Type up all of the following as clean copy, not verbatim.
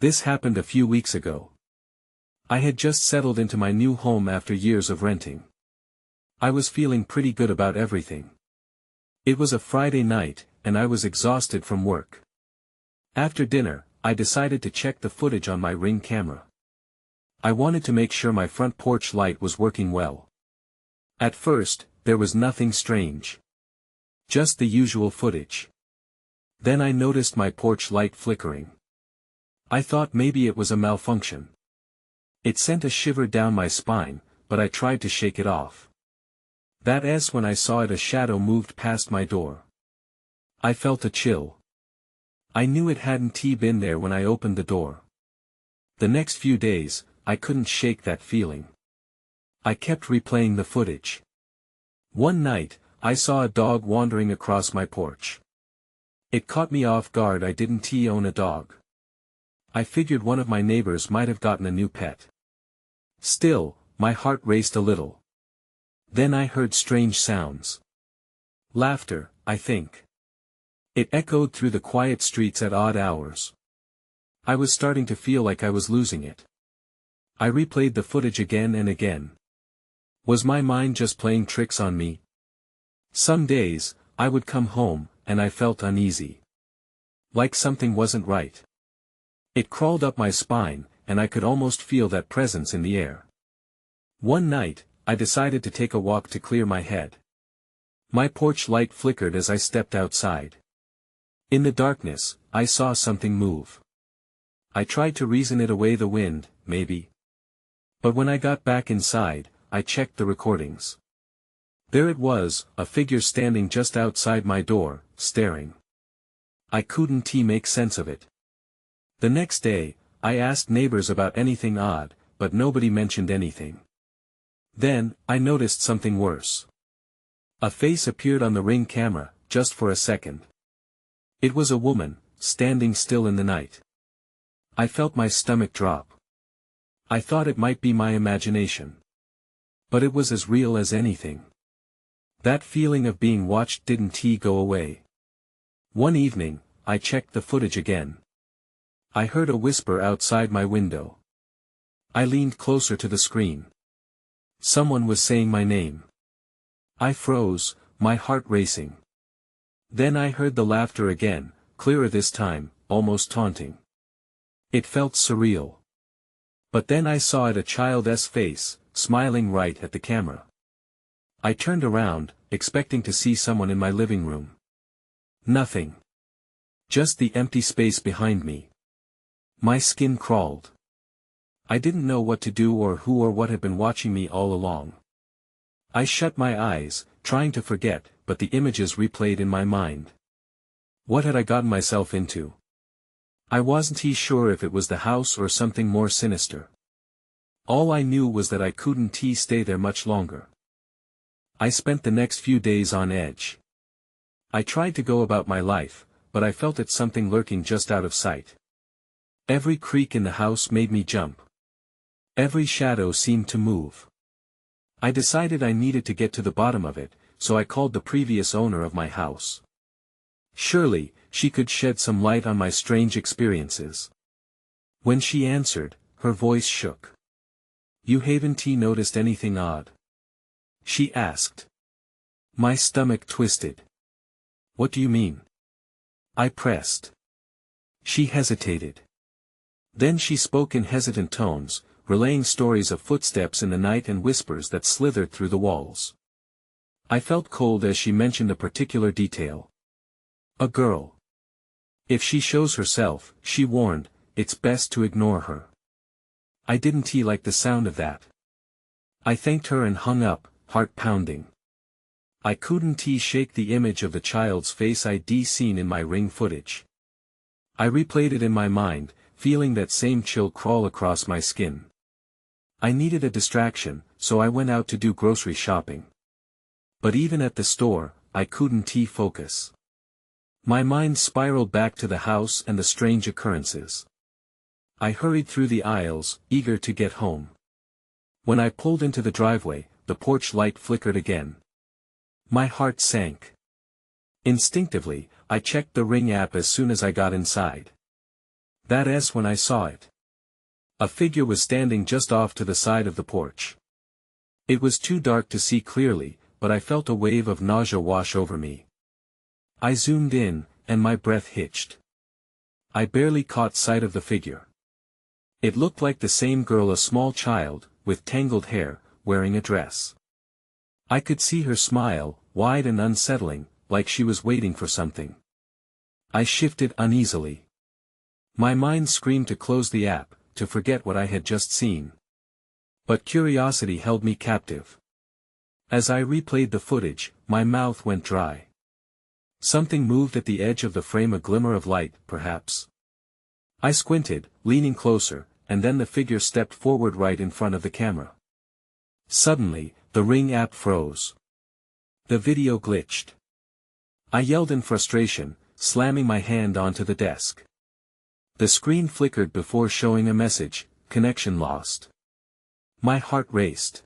This happened a few weeks ago. I had just settled into my new home after years of renting. I was feeling pretty good about everything. It was a Friday night, and I was exhausted from work. After dinner, I decided to check the footage on my Ring camera. I wanted to make sure my front porch light was working well. At first, there was nothing strange. Just the usual footage. Then I noticed my porch light flickering. I thought maybe it was a malfunction. It sent a shiver down my spine, but I tried to shake it off. That's when I saw a shadow moved past my door. I felt a chill. I knew it hadn't been there when I opened the door. The next few days, I couldn't shake that feeling. I kept replaying the footage. One night, I saw a dog wandering across my porch. It caught me off guard. I didn't own a dog. I figured one of my neighbors might have gotten a new pet. Still, my heart raced a little. Then I heard strange sounds. Laughter, I think. It echoed through the quiet streets at odd hours. I was starting to feel like I was losing it. I replayed the footage again and again. Was my mind just playing tricks on me? Some days, I would come home, and I felt uneasy. Like something wasn't right. It crawled up my spine, and I could almost feel that presence in the air. One night, I decided to take a walk to clear my head. My porch light flickered as I stepped outside. In the darkness, I saw something move. I tried to reason it away, the wind, maybe. But when I got back inside, I checked the recordings. There it was, a figure standing just outside my door, staring. I couldn't make sense of it. The next day, I asked neighbors about anything odd, but nobody mentioned anything. Then, I noticed something worse. A face appeared on the Ring camera, just for a second. It was a woman, standing still in the night. I felt my stomach drop. I thought it might be my imagination. But it was as real as anything. That feeling of being watched didn't go away. One evening, I checked the footage again. I heard a whisper outside my window. I leaned closer to the screen. Someone was saying my name. I froze, my heart racing. Then I heard the laughter again, clearer this time, almost taunting. It felt surreal. But then I saw a child's face, smiling right at the camera. I turned around, expecting to see someone in my living room. Nothing. Just the empty space behind me. My skin crawled. I didn't know what to do or who or what had been watching me all along. I shut my eyes, trying to forget, but the images replayed in my mind. What had I gotten myself into? I wasn't sure if it was the house or something more sinister. All I knew was that I couldn't stay there much longer. I spent the next few days on edge. I tried to go about my life, but I felt it something lurking just out of sight. Every creak in the house made me jump. Every shadow seemed to move. I decided I needed to get to the bottom of it, so I called the previous owner of my house. Surely, she could shed some light on my strange experiences. When she answered, her voice shook. "You haven't noticed anything odd?" she asked. My stomach twisted. "What do you mean?" I pressed. She hesitated. Then she spoke in hesitant tones, relaying stories of footsteps in the night and whispers that slithered through the walls. I felt cold as she mentioned a particular detail. A girl. If she shows herself, she warned, it's best to ignore her. I didn't like the sound of that. I thanked her and hung up, heart pounding. I couldn't shake the image of the child's face I'd seen in my Ring footage. I replayed it in my mind, feeling that same chill crawl across my skin. I needed a distraction, so I went out to do grocery shopping. But even at the store, I couldn't focus. My mind spiraled back to the house and the strange occurrences. I hurried through the aisles, eager to get home. When I pulled into the driveway, the porch light flickered again. My heart sank. Instinctively, I checked the Ring app as soon as I got inside. That's when I saw it. A figure was standing just off to the side of the porch. It was too dark to see clearly, but I felt a wave of nausea wash over me. I zoomed in, and my breath hitched. I barely caught sight of the figure. It looked like the same girl, a small child, with tangled hair, wearing a dress. I could see her smile, wide and unsettling, like she was waiting for something. I shifted uneasily. My mind screamed to close the app, to forget what I had just seen. But curiosity held me captive. As I replayed the footage, my mouth went dry. Something moved at the edge of the frame, a glimmer of light, perhaps. I squinted, leaning closer, and then the figure stepped forward right in front of the camera. Suddenly, the Ring app froze. The video glitched. I yelled in frustration, slamming my hand onto the desk. The screen flickered before showing a message, "Connection lost." My heart raced.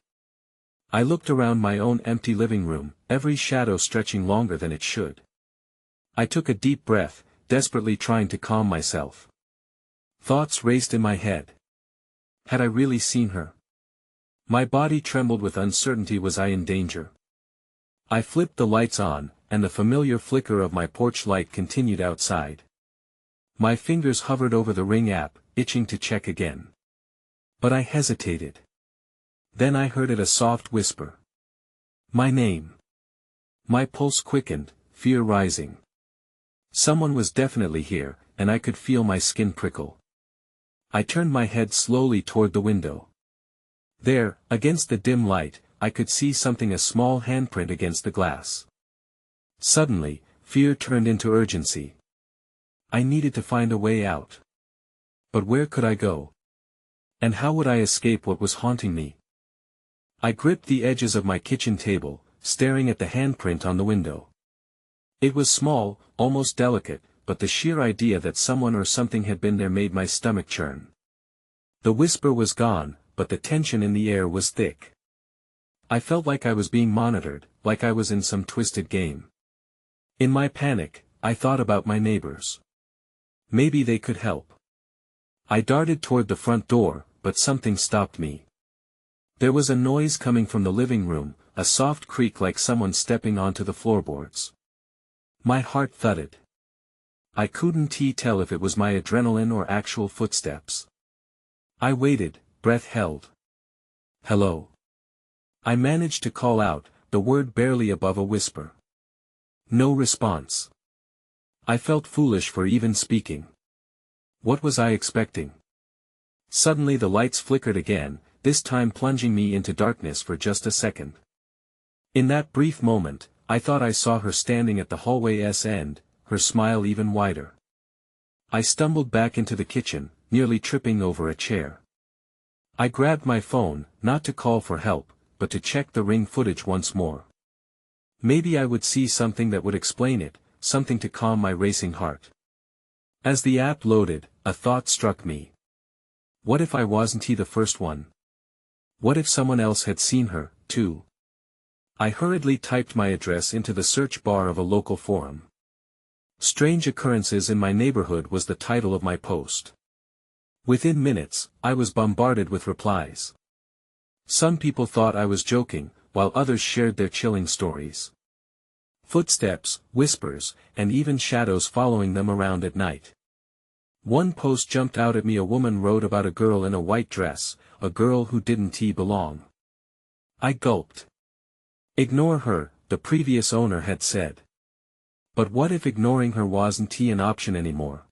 I looked around my own empty living room, every shadow stretching longer than it should. I took a deep breath, desperately trying to calm myself. Thoughts raced in my head. Had I really seen her? My body trembled with uncertainty. Was I in danger? I flipped the lights on, and the familiar flicker of my porch light continued outside. My fingers hovered over the Ring app, itching to check again. But I hesitated. Then I heard it, a soft whisper. My name. My pulse quickened, fear rising. Someone was definitely here, and I could feel my skin prickle. I turned my head slowly toward the window. There, against the dim light, I could see something, a small handprint against the glass. Suddenly, fear turned into urgency. I needed to find a way out. But where could I go? And how would I escape what was haunting me? I gripped the edges of my kitchen table, staring at the handprint on the window. It was small, almost delicate, but the sheer idea that someone or something had been there made my stomach churn. The whisper was gone, but the tension in the air was thick. I felt like I was being monitored, like I was in some twisted game. In my panic, I thought about my neighbors. Maybe they could help. I darted toward the front door, but something stopped me. There was a noise coming from the living room, a soft creak like someone stepping onto the floorboards. My heart thudded. I couldn't tell if it was my adrenaline or actual footsteps. I waited, breath held. Hello. I managed to call out, the word barely above a whisper. No response. I felt foolish for even speaking. What was I expecting? Suddenly the lights flickered again, this time plunging me into darkness for just a second. In that brief moment, I thought I saw her standing at the hallway's end, her smile even wider. I stumbled back into the kitchen, nearly tripping over a chair. I grabbed my phone, not to call for help, but to check the Ring footage once more. Maybe I would see something that would explain it, something to calm my racing heart. As the app loaded, a thought struck me. What if I wasn't the first one? What if someone else had seen her, too? I hurriedly typed my address into the search bar of a local forum. Strange Occurrences in My Neighborhood was the title of my post. Within minutes, I was bombarded with replies. Some people thought I was joking, while others shared their chilling stories. Footsteps, whispers, and even shadows following them around at night. One post jumped out at me. A woman wrote about a girl in a white dress, a girl who didn't belong. I gulped. Ignore her, the previous owner had said. But what if ignoring her wasn't an option anymore?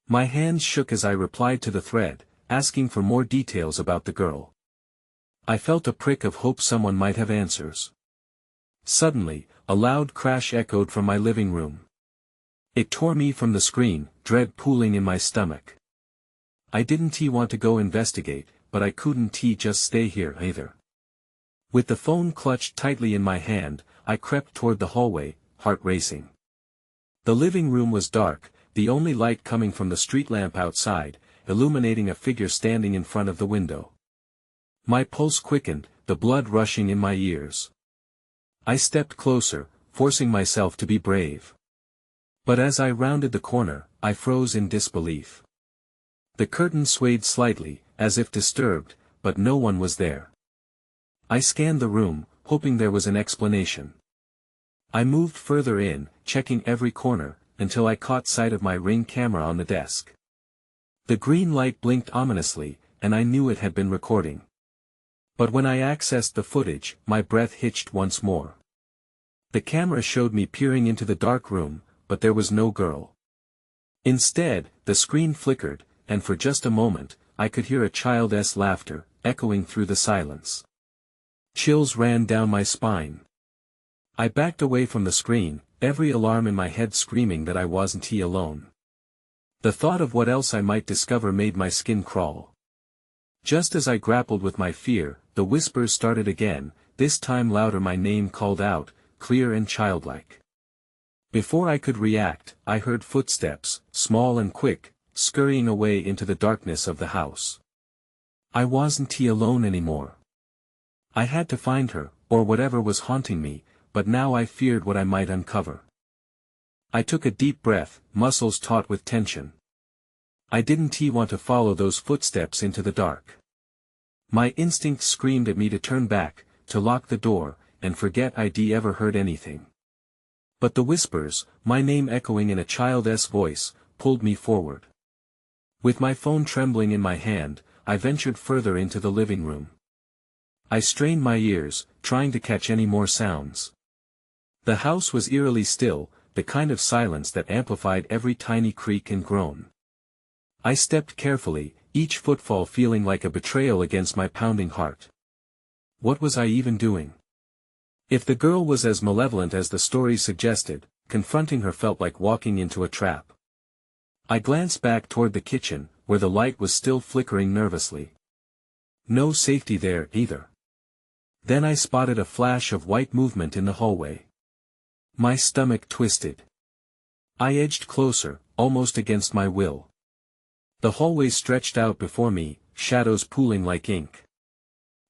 My hands shook as I replied to the thread, asking for more details about the girl. I felt a prick of hope someone might have answers. Suddenly, a loud crash echoed from my living room. It tore me from the screen, dread pooling in my stomach. I didn't want to go investigate, but I couldn't just stay here either. With the phone clutched tightly in my hand, I crept toward the hallway, heart racing. The living room was dark, the only light coming from the street lamp outside, illuminating a figure standing in front of the window. My pulse quickened, the blood rushing in my ears. I stepped closer, forcing myself to be brave. But as I rounded the corner, I froze in disbelief. The curtain swayed slightly, as if disturbed, but no one was there. I scanned the room, hoping there was an explanation. I moved further in, checking every corner, until I caught sight of my Ring camera on the desk. The green light blinked ominously, and I knew it had been recording. But when I accessed the footage, my breath hitched once more. The camera showed me peering into the dark room, but there was no girl. Instead, the screen flickered, and for just a moment, I could hear a child's laughter, echoing through the silence. Chills ran down my spine. I backed away from the screen, every alarm in my head screaming that I wasn't alone. The thought of what else I might discover made my skin crawl. Just as I grappled with my fear, the whispers started again, this time louder. My name called out, clear and childlike. Before I could react, I heard footsteps, small and quick, scurrying away into the darkness of the house. I wasn't alone anymore. I had to find her, or whatever was haunting me, but now I feared what I might uncover. I took a deep breath, muscles taut with tension. I didn't want to follow those footsteps into the dark. My instinct screamed at me to turn back, to lock the door, and forget I'd ever heard anything. But the whispers, my name echoing in a child's voice, pulled me forward. With my phone trembling in my hand, I ventured further into the living room. I strained my ears, trying to catch any more sounds. The house was eerily still, the kind of silence that amplified every tiny creak and groan. I stepped carefully, each footfall feeling like a betrayal against my pounding heart. What was I even doing? If the girl was as malevolent as the story suggested, confronting her felt like walking into a trap. I glanced back toward the kitchen, where the light was still flickering nervously. No safety there, either. Then I spotted a flash of white movement in the hallway. My stomach twisted. I edged closer, almost against my will. The hallway stretched out before me, shadows pooling like ink.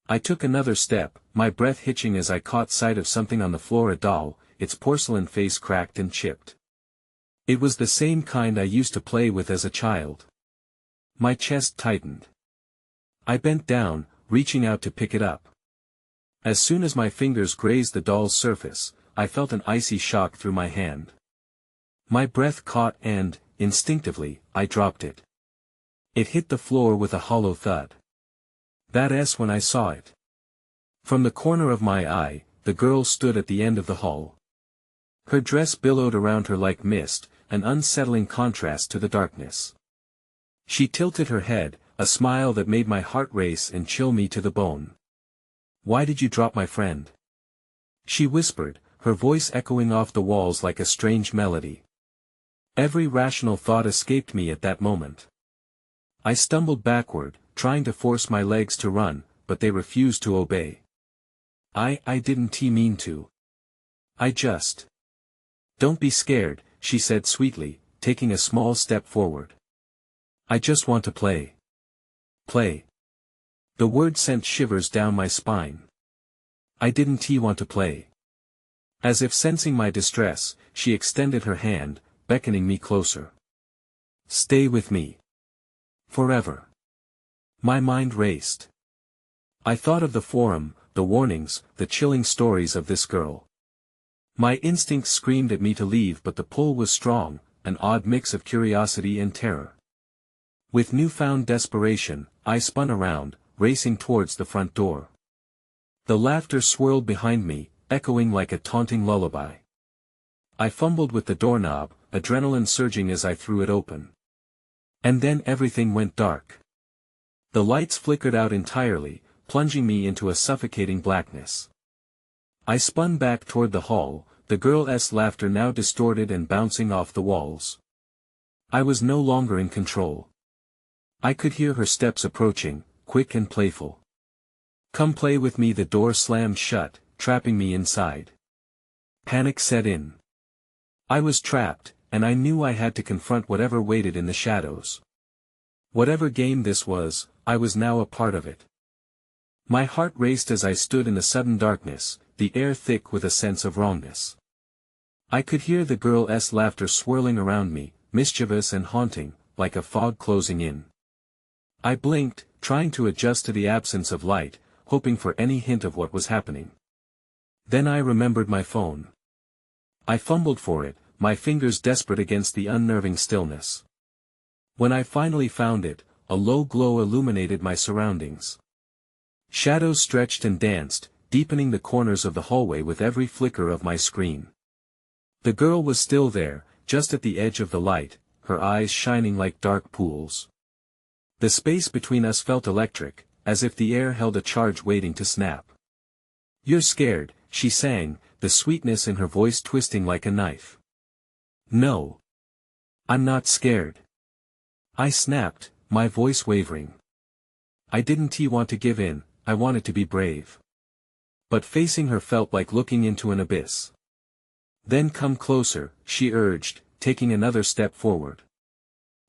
I took another step, my breath hitching as I caught sight of something on the floor, a doll, its porcelain face cracked and chipped. It was the same kind I used to play with as a child. My chest tightened. I bent down, reaching out to pick it up. As soon as my fingers grazed the doll's surface, I felt an icy shock through my hand. My breath caught and, instinctively, I dropped it. It hit the floor with a hollow thud. That's when I saw it. From the corner of my eye, the girl stood at the end of the hall. Her dress billowed around her like mist, an unsettling contrast to the darkness. She tilted her head, a smile that made my heart race and chill me to the bone. "Why did you drop my friend?" she whispered, her voice echoing off the walls like a strange melody. Every rational thought escaped me at that moment. I stumbled backward, trying to force my legs to run, but they refused to obey. I didn't mean to. I just. "Don't be scared," she said sweetly, taking a small step forward. "I just want to play." Play. The word sent shivers down my spine. I didn't want to play. As if sensing my distress, she extended her hand, beckoning me closer. "Stay with me. Forever." My mind raced. I thought of the forum, the warnings, the chilling stories of this girl. My instincts screamed at me to leave, but the pull was strong, an odd mix of curiosity and terror. With newfound desperation, I spun around, racing towards the front door. The laughter swirled behind me, echoing like a taunting lullaby. I fumbled with the doorknob, adrenaline surging as I threw it open. And then everything went dark. The lights flickered out entirely, plunging me into a suffocating blackness. I spun back toward the hall, the girl's laughter now distorted and bouncing off the walls. I was no longer in control. I could hear her steps approaching, quick and playful. "Come play with me." The door slammed shut, trapping me inside. Panic set in. I was trapped, and I knew I had to confront whatever waited in the shadows. Whatever game this was, I was now a part of it. My heart raced as I stood in the sudden darkness, the air thick with a sense of wrongness. I could hear the girl's laughter swirling around me, mischievous and haunting, like a fog closing in. I blinked, trying to adjust to the absence of light, hoping for any hint of what was happening. Then I remembered my phone. I fumbled for it, my fingers desperate against the unnerving stillness. When I finally found it, a low glow illuminated my surroundings. Shadows stretched and danced, deepening the corners of the hallway with every flicker of my screen. The girl was still there, just at the edge of the light, her eyes shining like dark pools. The space between us felt electric, as if the air held a charge waiting to snap. "You're scared," she sang, the sweetness in her voice twisting like a knife. "No. I'm not scared." I snapped, my voice wavering. I didn't want to give in, I wanted to be brave. But facing her felt like looking into an abyss. "Then come closer," she urged, taking another step forward.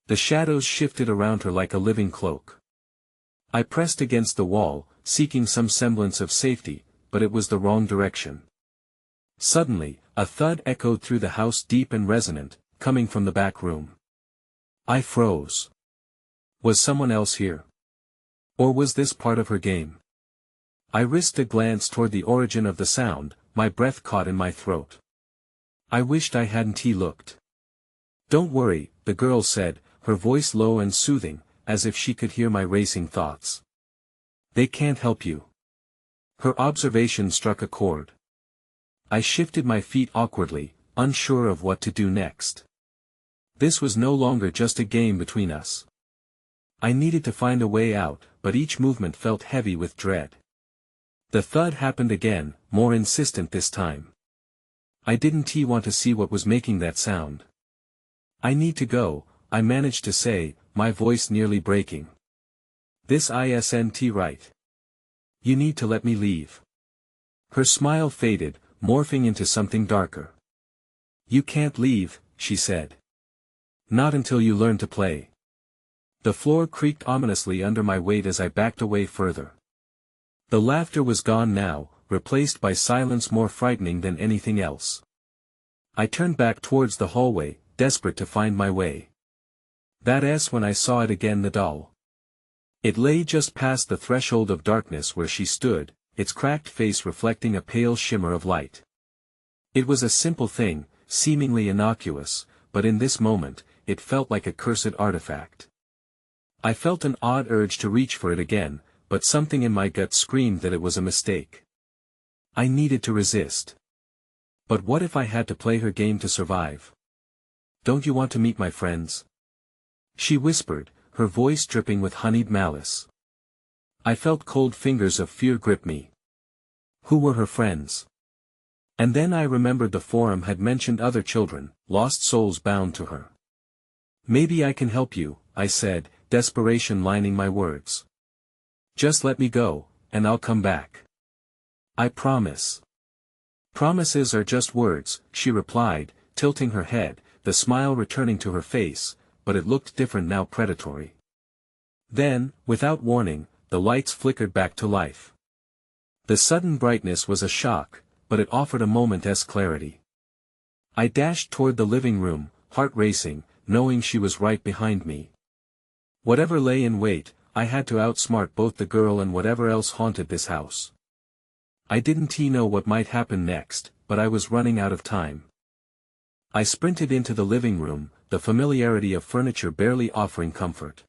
The shadows shifted around her like a living cloak. I pressed against the wall, seeking some semblance of safety, but it was the wrong direction. Suddenly, a thud echoed through the house, deep and resonant, coming from the back room. I froze. Was someone else here? Or was this part of her game? I risked a glance toward the origin of the sound, my breath caught in my throat. I wished I hadn't looked. "Don't worry," the girl said, her voice low and soothing, as if she could hear my racing thoughts. "They can't help you." Her observation struck a chord. I shifted my feet awkwardly, unsure of what to do next. This was no longer just a game between us. I needed to find a way out, but each movement felt heavy with dread. The thud happened again, more insistent this time. I didn't want to see what was making that sound. "I need to go," I managed to say, my voice nearly breaking. "This isn't right. You need to let me leave." Her smile faded, morphing into something darker. "You can't leave," she said. "Not until you learn to play." The floor creaked ominously under my weight as I backed away further. The laughter was gone now, replaced by silence more frightening than anything else. I turned back towards the hallway, desperate to find my way. That's when I saw it again, the doll. It lay just past the threshold of darkness where she stood, its cracked face reflecting a pale shimmer of light. It was a simple thing, seemingly innocuous, but in this moment, it felt like a cursed artifact. I felt an odd urge to reach for it again, but something in my gut screamed that it was a mistake. I needed to resist. But what if I had to play her game to survive? "Don't you want to meet my friends?" she whispered, her voice dripping with honeyed malice. I felt cold fingers of fear grip me. Who were her friends? And then I remembered the forum had mentioned other children, lost souls bound to her. "Maybe I can help you," I said, desperation lining my words. "Just let me go, and I'll come back. I promise." "Promises are just words," she replied, tilting her head, the smile returning to her face, but it looked different now, predatory. Then, without warning, the lights flickered back to life. The sudden brightness was a shock, but it offered a moment's clarity. I dashed toward the living room, heart racing, knowing she was right behind me. Whatever lay in wait, I had to outsmart both the girl and whatever else haunted this house. I didn't know what might happen next, but I was running out of time. I sprinted into the living room, the familiarity of furniture barely offering comfort.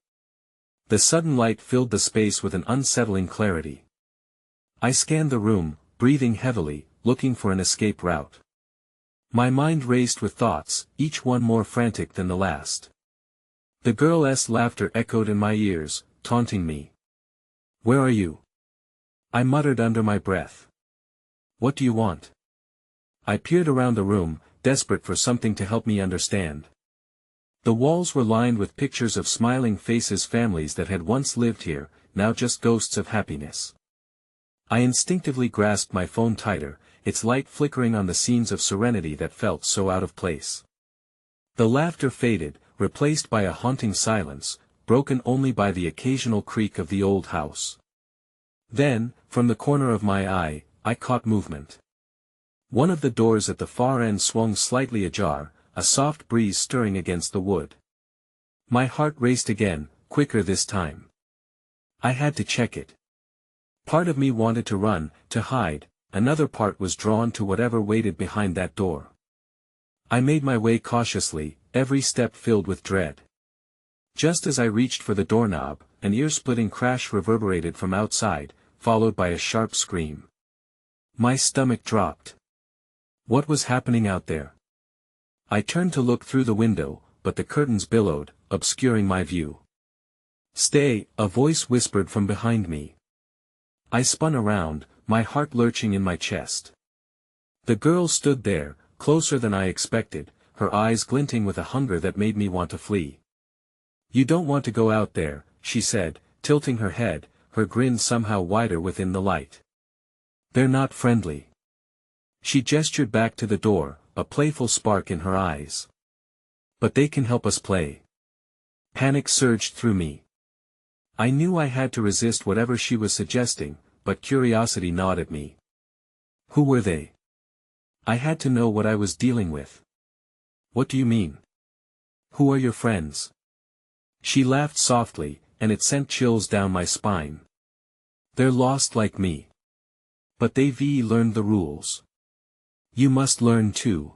The sudden light filled the space with an unsettling clarity. I scanned the room, breathing heavily, looking for an escape route. My mind raced with thoughts, each one more frantic than the last. The girl's laughter echoed in my ears, taunting me. "Where are you?" I muttered under my breath. "What do you want?" I peered around the room, desperate for something to help me understand. The walls were lined with pictures of smiling faces, families that had once lived here, now just ghosts of happiness. I instinctively grasped my phone tighter, its light flickering on the scenes of serenity that felt so out of place. The laughter faded, replaced by a haunting silence, broken only by the occasional creak of the old house. Then, from the corner of my eye, I caught movement. One of the doors at the far end swung slightly ajar, a soft breeze stirring against the wood. My heart raced again, quicker this time. I had to check it. Part of me wanted to run, to hide, another part was drawn to whatever waited behind that door. I made my way cautiously, every step filled with dread. Just as I reached for the doorknob, an ear-splitting crash reverberated from outside, followed by a sharp scream. My stomach dropped. What was happening out there? I turned to look through the window, but the curtains billowed, obscuring my view. "Stay," a voice whispered from behind me. I spun around, my heart lurching in my chest. The girl stood there, closer than I expected, her eyes glinting with a hunger that made me want to flee. "You don't want to go out there," she said, tilting her head, her grin somehow wider within the light. "They're not friendly." She gestured back to the door, a playful spark in her eyes. "But they can help us play." Panic surged through me. I knew I had to resist whatever she was suggesting, but curiosity gnawed at me. Who were they? I had to know what I was dealing with. "What do you mean? Who are your friends?" She laughed softly, and it sent chills down my spine. "They're lost like me. But they've learned the rules. You must learn too.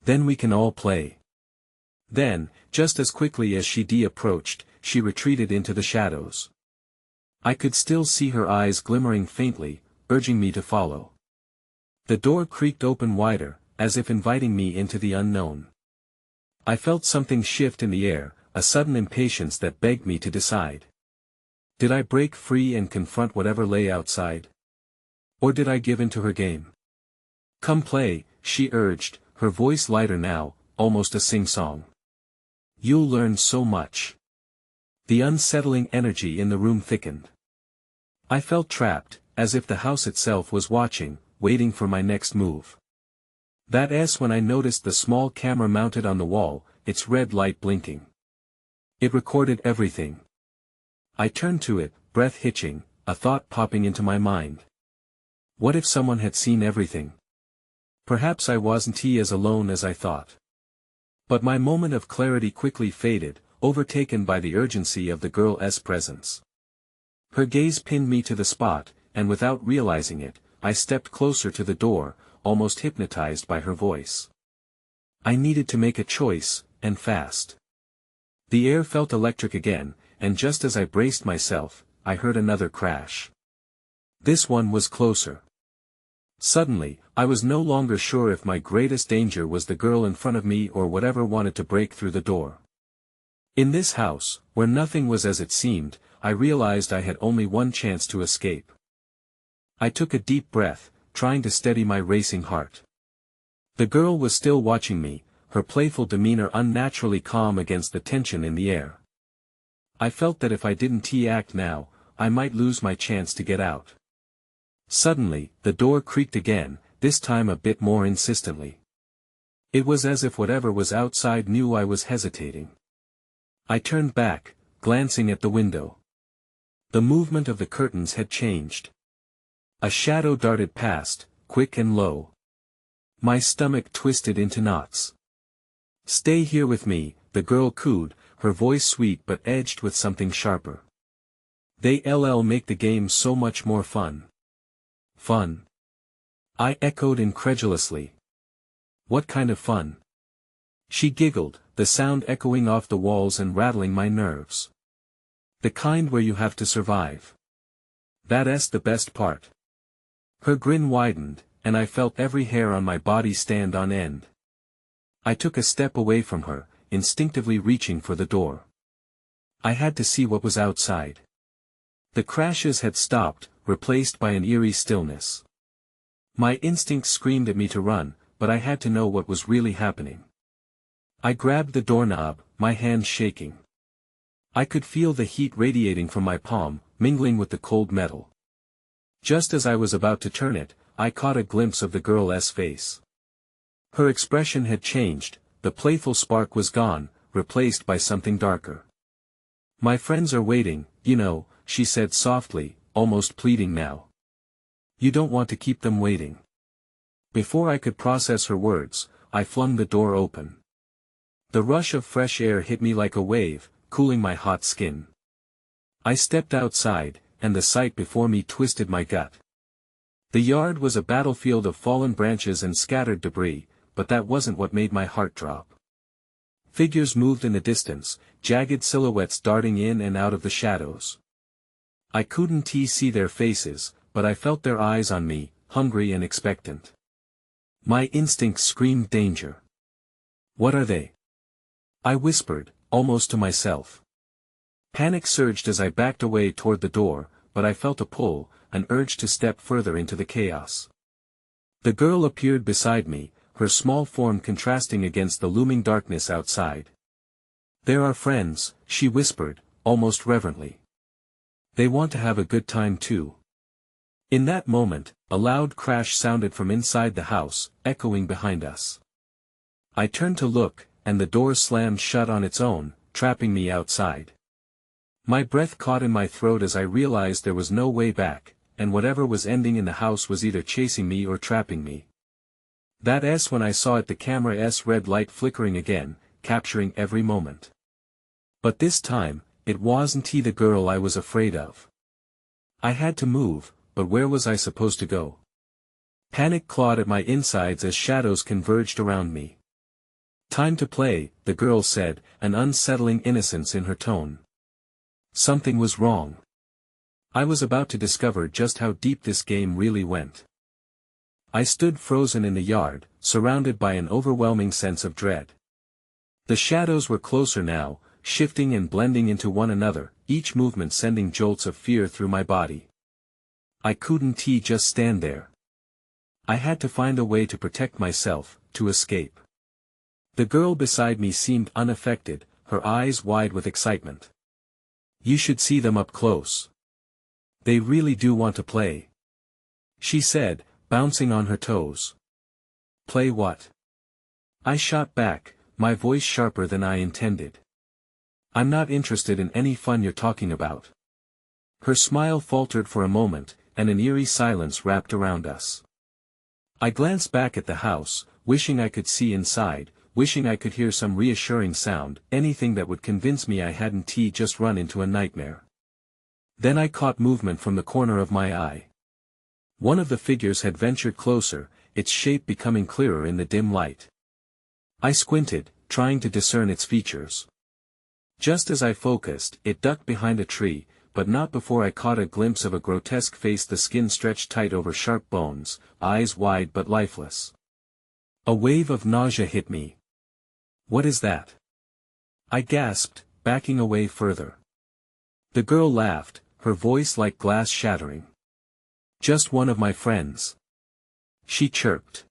Then we can all play." Then, just as quickly as she approached, she retreated into the shadows. I could still see her eyes glimmering faintly, urging me to follow. The door creaked open wider, as if inviting me into the unknown. I felt something shift in the air, a sudden impatience that begged me to decide. Did I break free and confront whatever lay outside? Or did I give in to her game? "Come play," she urged, her voice lighter now, almost a sing-song. "You'll learn so much." The unsettling energy in the room thickened. I felt trapped, as if the house itself was watching, waiting for my next move. That's when I noticed the small camera mounted on the wall, its red light blinking. It recorded everything. I turned to it, breath hitching, a thought popping into my mind. What if someone had seen everything? Perhaps I wasn't as alone as I thought. But my moment of clarity quickly faded, overtaken by the urgency of the girl's presence. Her gaze pinned me to the spot, and without realizing it, I stepped closer to the door, almost hypnotized by her voice. I needed to make a choice, and fast. The air felt electric again, and just as I braced myself, I heard another crash. This one was closer. Suddenly, I was no longer sure if my greatest danger was the girl in front of me or whatever wanted to break through the door. In this house, where nothing was as it seemed, I realized I had only one chance to escape. I took a deep breath, trying to steady my racing heart. The girl was still watching me, her playful demeanor unnaturally calm against the tension in the air. I felt that if I didn't act now, I might lose my chance to get out. Suddenly, the door creaked again, this time a bit more insistently. It was as if whatever was outside knew I was hesitating. I turned back, glancing at the window. The movement of the curtains had changed. A shadow darted past, quick and low. My stomach twisted into knots. "Stay here with me," the girl cooed, her voice sweet but edged with something sharper. "They'll make the game so much more fun." "Fun?" I echoed incredulously. "What kind of fun?" She giggled, the sound echoing off the walls and rattling my nerves. "The kind where you have to survive. That's the best part." Her grin widened, and I felt every hair on my body stand on end. I took a step away from her, instinctively reaching for the door. I had to see what was outside. The crashes had stopped, replaced by an eerie stillness. My instincts screamed at me to run, but I had to know what was really happening. I grabbed the doorknob, my hands shaking. I could feel the heat radiating from my palm, mingling with the cold metal. Just as I was about to turn it, I caught a glimpse of the girl's face. Her expression had changed, the playful spark was gone, replaced by something darker. "My friends are waiting, you know," she said softly, almost pleading now. "You don't want to keep them waiting." Before I could process her words, I flung the door open. The rush of fresh air hit me like a wave, cooling my hot skin. I stepped outside, and the sight before me twisted my gut. The yard was a battlefield of fallen branches and scattered debris, but that wasn't what made my heart drop. Figures moved in the distance, jagged silhouettes darting in and out of the shadows. I couldn't see their faces, but I felt their eyes on me, hungry and expectant. My instincts screamed danger. "What are they?" I whispered, almost to myself. Panic surged as I backed away toward the door, but I felt a pull, an urge to step further into the chaos. The girl appeared beside me, her small form contrasting against the looming darkness outside. "There are friends," she whispered, almost reverently. "They want to have a good time too." In that moment, a loud crash sounded from inside the house, echoing behind us. I turned to look, and the door slammed shut on its own, trapping me outside. My breath caught in my throat as I realized there was no way back, and whatever was ending in the house was either chasing me or trapping me. That's when I saw the camera's red light flickering again, capturing every moment. But this time, it wasn't the girl I was afraid of. I had to move, but where was I supposed to go? Panic clawed at my insides as shadows converged around me. "Time to play," the girl said, an unsettling innocence in her tone. Something was wrong. I was about to discover just how deep this game really went. I stood frozen in the yard, surrounded by an overwhelming sense of dread. The shadows were closer now, shifting and blending into one another, each movement sending jolts of fear through my body. I couldn't just stand there. I had to find a way to protect myself, to escape. The girl beside me seemed unaffected, her eyes wide with excitement. "You should see them up close. They really do want to play," she said, bouncing on her toes. "Play what?" I shot back, my voice sharper than I intended. "I'm not interested in any fun you're talking about." Her smile faltered for a moment, and an eerie silence wrapped around us. I glanced back at the house, wishing I could see inside, wishing I could hear some reassuring sound, anything that would convince me I hadn't just run into a nightmare. Then I caught movement from the corner of my eye. One of the figures had ventured closer, its shape becoming clearer in the dim light. I squinted, trying to discern its features. Just as I focused, it ducked behind a tree, but not before I caught a glimpse of a grotesque face, the skin stretched tight over sharp bones, eyes wide but lifeless. A wave of nausea hit me. "What is that?" I gasped, backing away further. The girl laughed, her voice like glass shattering. "Just one of my friends," she chirped.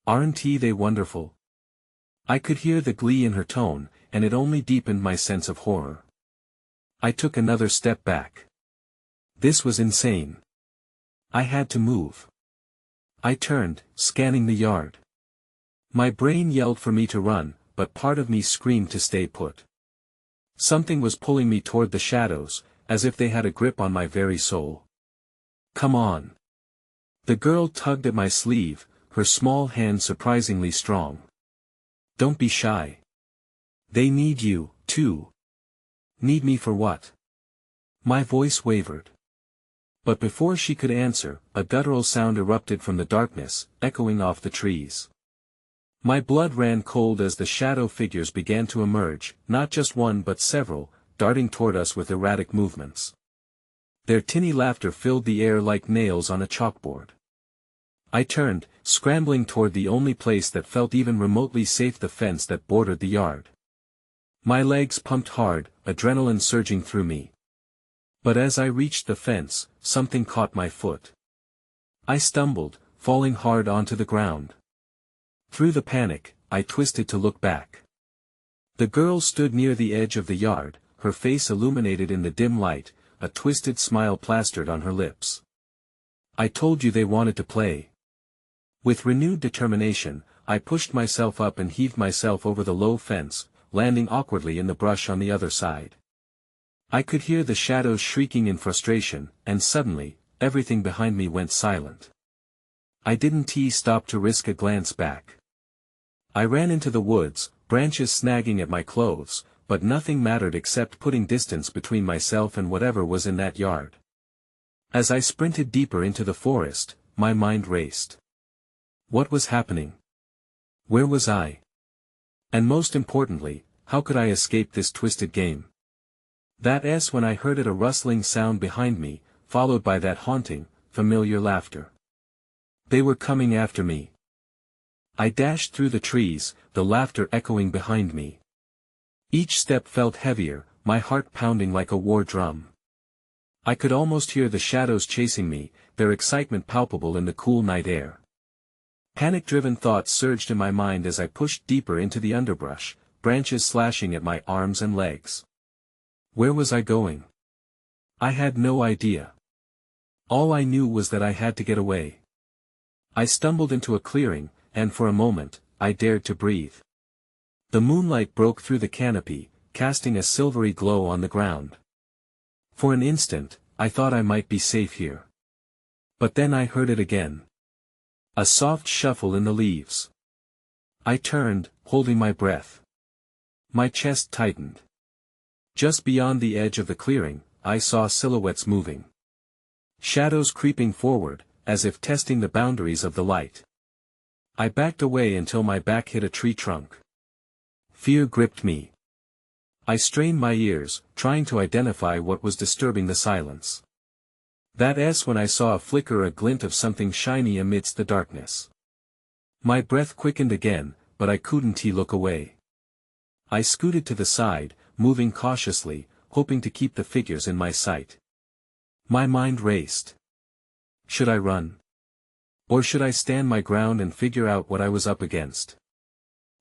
"Aren't they wonderful?" I could hear the glee in her tone, and it only deepened my sense of horror. I took another step back. This was insane. I had to move. I turned, scanning the yard. My brain yelled for me to run, but part of me screamed to stay put. Something was pulling me toward the shadows, as if they had a grip on my very soul. "Come on." The girl tugged at my sleeve, her small hand surprisingly strong. "Don't be shy. They need you, too." "Need me for what?" My voice wavered. But before she could answer, a guttural sound erupted from the darkness, echoing off the trees. My blood ran cold as the shadow figures began to emerge, not just one but several, darting toward us with erratic movements. Their tinny laughter filled the air like nails on a chalkboard. I turned, scrambling toward the only place that felt even remotely safe, the fence that bordered the yard. My legs pumped hard, adrenaline surging through me. But as I reached the fence, something caught my foot. I stumbled, falling hard onto the ground. Through the panic, I twisted to look back. The girl stood near the edge of the yard, her face illuminated in the dim light, a twisted smile plastered on her lips. "I told you they wanted to play." With renewed determination, I pushed myself up and heaved myself over the low fence, landing awkwardly in the brush on the other side. I could hear the shadows shrieking in frustration, and suddenly, everything behind me went silent. I didn't stop to risk a glance back. I ran into the woods, branches snagging at my clothes, but nothing mattered except putting distance between myself and whatever was in that yard. As I sprinted deeper into the forest, my mind raced. What was happening? Where was I? And most importantly, how could I escape this twisted game? That's when I heard a rustling sound behind me, followed by that haunting, familiar laughter. They were coming after me. I dashed through the trees, the laughter echoing behind me. Each step felt heavier, my heart pounding like a war drum. I could almost hear the shadows chasing me, their excitement palpable in the cool night air. Panic-driven thoughts surged in my mind as I pushed deeper into the underbrush, branches slashing at my arms and legs. Where was I going? I had no idea. All I knew was that I had to get away. I stumbled into a clearing, and for a moment, I dared to breathe. The moonlight broke through the canopy, casting a silvery glow on the ground. For an instant, I thought I might be safe here. But then I heard it again. A soft shuffle in the leaves. I turned, holding my breath. My chest tightened. Just beyond the edge of the clearing, I saw silhouettes moving. Shadows creeping forward, as if testing the boundaries of the light. I backed away until my back hit a tree trunk. Fear gripped me. I strained my ears, trying to identify what was disturbing the silence. That's when I saw a glint of something shiny amidst the darkness. My breath quickened again, but I couldn't look away. I scooted to the side, moving cautiously, hoping to keep the figures in my sight. My mind raced. Should I run? Or should I stand my ground and figure out what I was up against?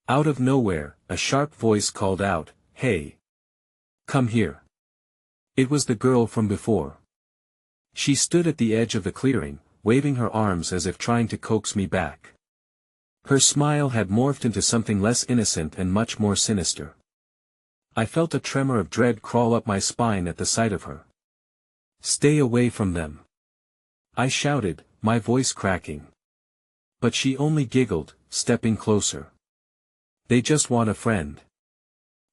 Out of nowhere, a sharp voice called out, "Hey! Come here!" It was the girl from before. She stood at the edge of the clearing, waving her arms as if trying to coax me back. Her smile had morphed into something less innocent and much more sinister. I felt a tremor of dread crawl up my spine at the sight of her. "Stay away from them!" I shouted, my voice cracking. But she only giggled, stepping closer. "They just want a friend.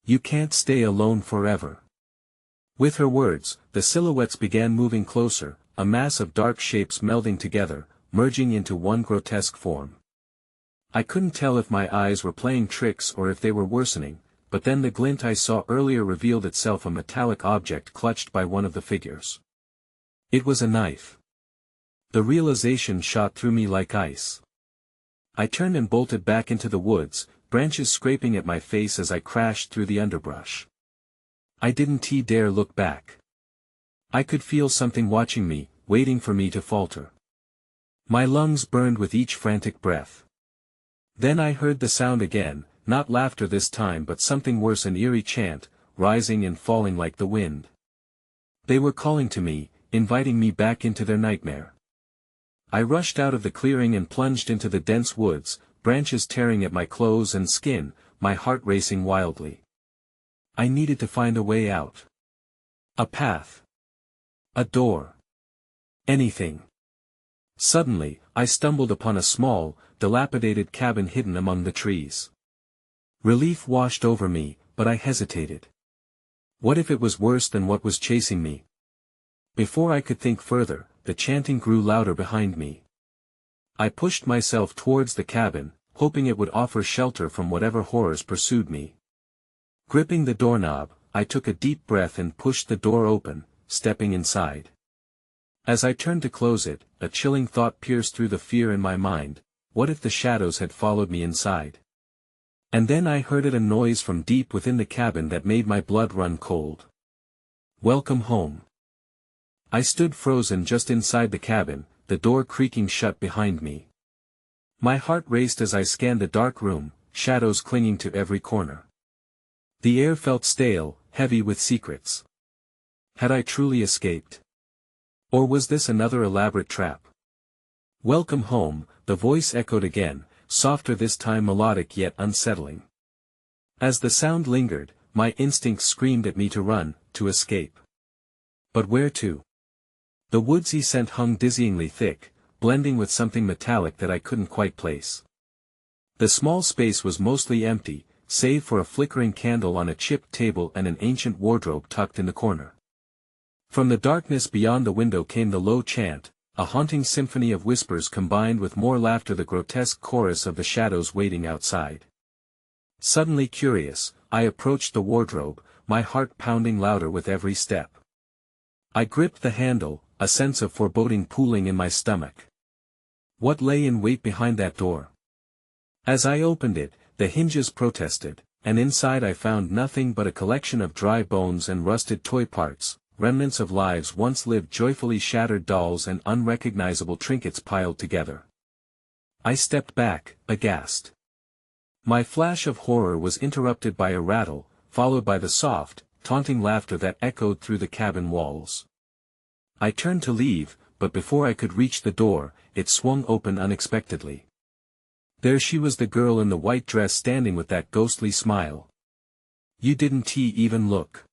You can't stay alone forever." With her words, the silhouettes began moving closer, a mass of dark shapes melding together, merging into one grotesque form. I couldn't tell if my eyes were playing tricks or if they were worsening, but then the glint I saw earlier revealed itself a metallic object clutched by one of the figures. It was a knife. The realization shot through me like ice. I turned and bolted back into the woods, branches scraping at my face as I crashed through the underbrush. I didn't dare look back. I could feel something watching me, waiting for me to falter. My lungs burned with each frantic breath. Then I heard the sound again, not laughter this time but something worse, an eerie chant, rising and falling like the wind. They were calling to me, inviting me back into their nightmare. I rushed out of the clearing and plunged into the dense woods, branches tearing at my clothes and skin, my heart racing wildly. I needed to find a way out. A path. A door. Anything. Suddenly, I stumbled upon a small, dilapidated cabin hidden among the trees. Relief washed over me, but I hesitated. What if it was worse than what was chasing me? Before I could think further, the chanting grew louder behind me. I pushed myself towards the cabin, hoping it would offer shelter from whatever horrors pursued me. Gripping the doorknob, I took a deep breath and pushed the door open, stepping inside. As I turned to close it, a chilling thought pierced through the fear in my mind: what if the shadows had followed me inside? And then I heard a noise from deep within the cabin that made my blood run cold. "Welcome home." I stood frozen just inside the cabin, the door creaking shut behind me. My heart raced as I scanned the dark room, shadows clinging to every corner. The air felt stale, heavy with secrets. Had I truly escaped? Or was this another elaborate trap? "Welcome home," the voice echoed again, softer this time, melodic yet unsettling. As the sound lingered, my instincts screamed at me to run, to escape. But where to? The woodsy scent hung dizzyingly thick, blending with something metallic that I couldn't quite place. The small space was mostly empty, save for a flickering candle on a chipped table and an ancient wardrobe tucked in the corner. From the darkness beyond the window came the low chant, a haunting symphony of whispers combined with more laughter, the grotesque chorus of the shadows waiting outside. Suddenly curious, I approached the wardrobe, my heart pounding louder with every step. I gripped the handle, a sense of foreboding pooling in my stomach. What lay in wait behind that door? As I opened it, the hinges protested, and inside I found nothing but a collection of dry bones and rusted toy parts, remnants of lives once lived, joyfully shattered dolls and unrecognizable trinkets piled together. I stepped back, aghast. My flash of horror was interrupted by a rattle, followed by the soft, taunting laughter that echoed through the cabin walls. I turned to leave, but before I could reach the door, it swung open unexpectedly. There she was, the girl in the white dress, standing with that ghostly smile. "You didn't even look,"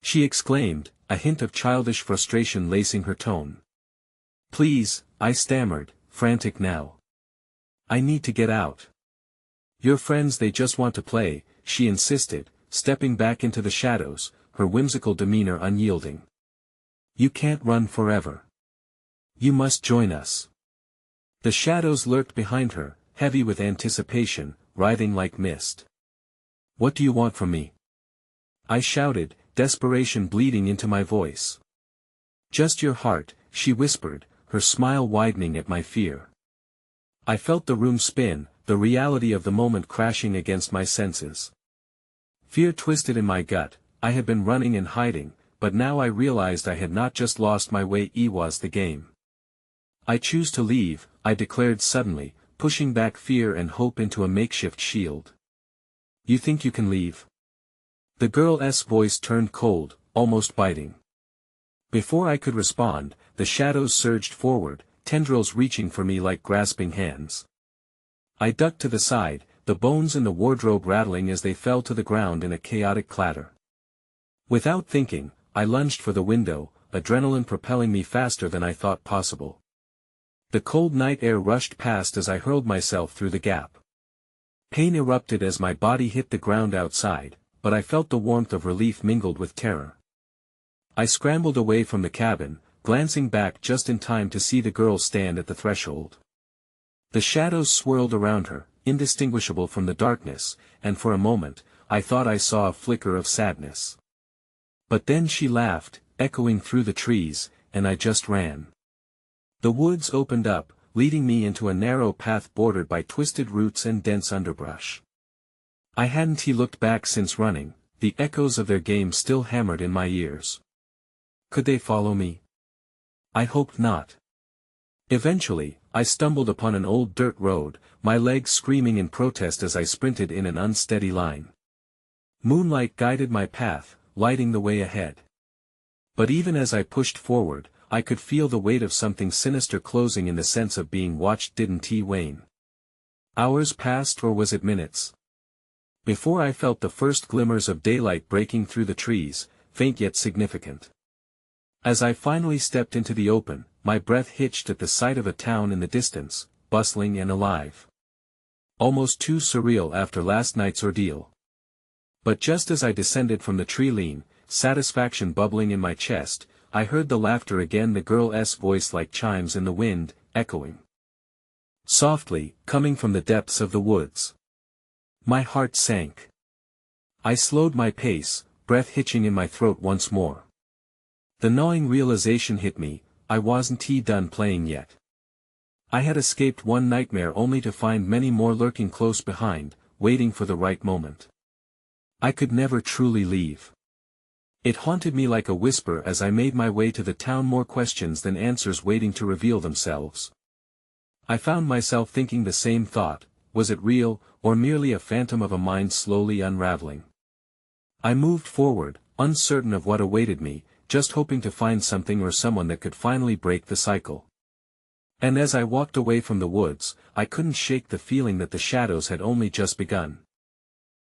she exclaimed, a hint of childish frustration lacing her tone. "Please," I stammered, frantic now. "I need to get out." "Your friends, they just want to play," she insisted, stepping back into the shadows, her whimsical demeanor unyielding. "You can't run forever. You must join us." The shadows lurked behind her, heavy with anticipation, writhing like mist. "What do you want from me?" I shouted, desperation bleeding into my voice. "Just your heart," she whispered, her smile widening at my fear. I felt the room spin, the reality of the moment crashing against my senses. Fear twisted in my gut. I had been running and hiding, but now I realized I had not just lost my way, it was the game. "I choose to leave," I declared suddenly, pushing back fear and hope into a makeshift shield. "You think you can leave?" The girl's voice turned cold, almost biting. Before I could respond, the shadows surged forward, tendrils reaching for me like grasping hands. I ducked to the side, the bones in the wardrobe rattling as they fell to the ground in a chaotic clatter. Without thinking, I lunged for the window, adrenaline propelling me faster than I thought possible. The cold night air rushed past as I hurled myself through the gap. Pain erupted as my body hit the ground outside, but I felt the warmth of relief mingled with terror. I scrambled away from the cabin, glancing back just in time to see the girl stand at the threshold. The shadows swirled around her, indistinguishable from the darkness, and for a moment, I thought I saw a flicker of sadness. But then she laughed, echoing through the trees, and I just ran. The woods opened up, leading me into a narrow path bordered by twisted roots and dense underbrush. I hadn't looked back since running, the echoes of their game still hammered in my ears. Could they follow me? I hoped not. Eventually, I stumbled upon an old dirt road, my legs screaming in protest as I sprinted in an unsteady line. Moonlight guided my path, lighting the way ahead. But even as I pushed forward, I could feel the weight of something sinister closing in, the sense of being watched didn't wane. Hours passed, or was it minutes? Before I felt the first glimmers of daylight breaking through the trees, faint yet significant. As I finally stepped into the open, my breath hitched at the sight of a town in the distance, bustling and alive. Almost too surreal after last night's ordeal. But just as I descended from the tree lean, satisfaction bubbling in my chest, I heard the laughter again, the girl's voice like chimes in the wind, echoing softly, coming from the depths of the woods. My heart sank. I slowed my pace, breath hitching in my throat once more. The gnawing realization hit me, I wasn't done playing yet. I had escaped one nightmare only to find many more lurking close behind, waiting for the right moment. I could never truly leave. It haunted me like a whisper as I made my way to the town, more questions than answers waiting to reveal themselves. I found myself thinking the same thought: was it real, or merely a phantom of a mind slowly unraveling? I moved forward, uncertain of what awaited me, just hoping to find something or someone that could finally break the cycle. And as I walked away from the woods, I couldn't shake the feeling that the shadows had only just begun.